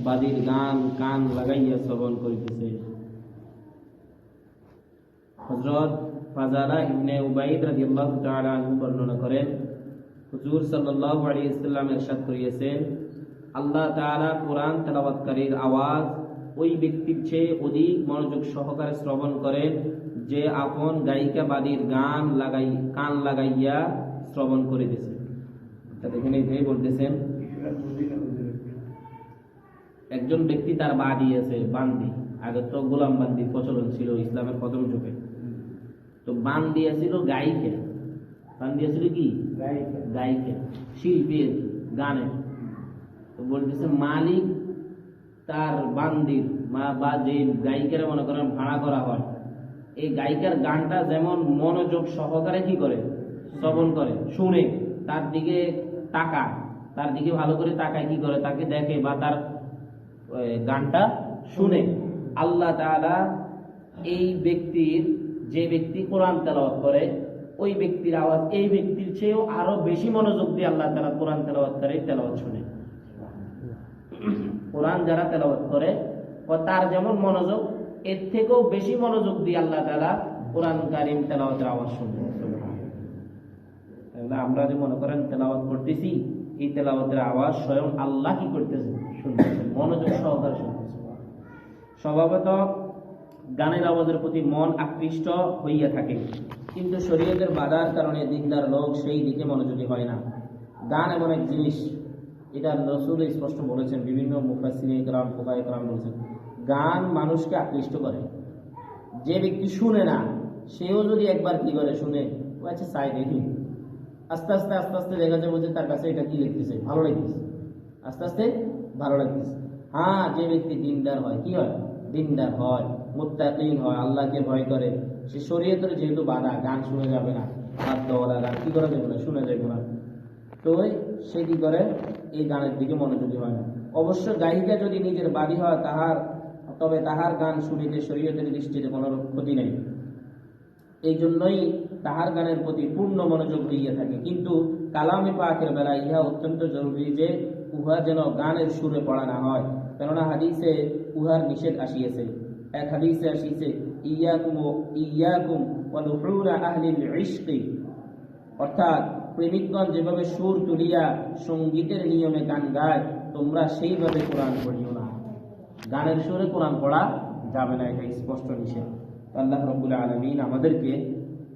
বাদীর গান কান লাগাইয়া শ্রবণ করিতেছে। হযরত ফাজালা ইবনে উবাইদ রাদিয়াল্লাহু তাআলা আনহু বর্ণনা করেন, হুজুর সাল্লাল্লাহু আলাইহি ওয়াসাল্লাম ইরশাদ করিয়েছেন, আল্লাহ তাআলা কোরআন তেলাওয়াতকারীর আওয়াজ ওই ব্যক্তির চেয়ে অধিক মনোযোগ সহকারে শ্রবণ করেন যে আপন গায়িকা বাদীর গান কান লাগাইয়া শ্রবণ করিতেছে। এখানে এটাই বলতেছেন, একজন ব্যক্তি তার বাদী আছে, বান্দি। আগে তো গোলাম বান্দির প্রচলন ছিল ইসলামের প্রথম যুগে। তো বান্দি ছিল গায়িকা, বান্দি ছিল কি গায়িকা, শিল্পী, গানের। তো বলতেছে মালিক তার বান্দির বা যে গায়িকার মনে করেন ভাড়া করা হয়, এই গায়িকার গানটা যেমন মনোযোগ সহকারে কি করে শ্রবণ করে, শুনে, তার দিকে তাকায়, তার দিকে ভালো করে তাকায়, কি করে তাকে দেখে বা তার গানটা শুনে, আল্লাহ তাআলা এই ব্যক্তির, যে ব্যক্তি কোরআন তেলাওয়াত করে, ওই ব্যক্তির আওয়াজ এই ব্যক্তির চেয়েও আরো বেশি মনোযোগ দিয়ে আল্লাহ তাআলা কোরআন তেলাওয়াত করে, তেলাওয়াত শুনে। কোরআন যারা তেলাওয়াত করে তার যেমন মনোযোগ, এর থেকেও বেশি মনোযোগ দিয়ে আল্লাহ তাআলা কোরআন কারীম তেলাওয়াতের আওয়াজ শুনে। আমরা যে মনে করেন তেলাওয়াত করতেছি, এই তেলাওয়াতের আওয়াজ স্বয়ং আল্লাহ কি করতেছে, শুনতেছে, মনোযোগ সহকারে শুনতেছে। স্বভাবত গানের আওয়াজের প্রতি মন আকৃষ্ট হইয়া থাকে, কিন্তু শরীয়তের বাধার কারণে দিনদার লোক সেই দিকে মনোযোগী হয় না। গান এমন এক জিনিস, এটা রাসূল স্পষ্ট বলেছেন, বিভিন্ন মুফাসসিরিন ইকরাম, ফুকাহা ইকরাম বলেছেন, গান মানুষকে আকৃষ্ট করে। যে ব্যক্তি শুনে না, সেও যদি একবার কি করে শুনে, ও আচ্ছা চাই দেখি, আস্তে আস্তে আস্তে আস্তে দেখা যাবে যে তার কাছে এটা কি লাগতেছে, ভালো লাগতেছে, আস্তে আস্তে ভালো লাগতেছে। হ্যাঁ, যে ব্যক্তি দিনদার হয়, কি হয়, দিনদার হয়, মুত্তাকিন হয়, আল্লাহকে ভয় করে, সে শরীয়তের যেহেতু বাধা, গান শুনে যাবে না, হাত দেওয়া গান কি করা যাবে না, শুনে যাবে না, তো সে কি করে, এই গানের দিকে মনোযোগী হয় না। অবশ্য গায়িকা যদি নিজের বাদী হয়, তবে তাহার গান শুনিতে শরীয়তের দৃষ্টিতে কোনো ক্ষতি নেই, এই জন্যই তাহার গানের প্রতি পূর্ণ মনোযোগ হইয়া থাকে। কিন্তু কালামে পাকের বেলা ইহা অত্যন্ত জরুরি যে উহা যেন গানের সুরে পড়া না হয়, কেননা হাদিসে উহার নিষেধ আসিয়েছে। এক হাদিসে আসিছে, ইয়াকুম ওয়া নুহুরা আহলিল ইশকি, অর্থাৎ প্রেমিকগণ যেভাবে সুর তুলিয়া সঙ্গীতের নিয়মে গান গায়, তোমরা সেইভাবে কোরআন পড়িও না। গানের সুরে কোরআন পড়া যাবে না, এটা স্পষ্ট নিষেধ। আল্লাহ রাব্বুল আলামিন আমাদেরকে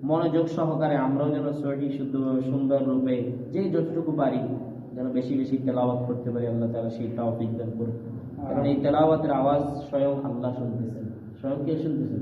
মনোযোগ সহকারে আমরাও যেন সহি শুদ্ধভাবে সুন্দর রূপে যে যতটুকু পারি যেন বেশি বেশি তেলাওয়াত করতে পারি, আল্লাহ তাআলা সেই তৌফিক দান করুন। কারণ এই তেলাওয়াতের আওয়াজ স্বয়ং আল্লাহ শুনতেছেন। স্বয়ং কে শুনতেছেন?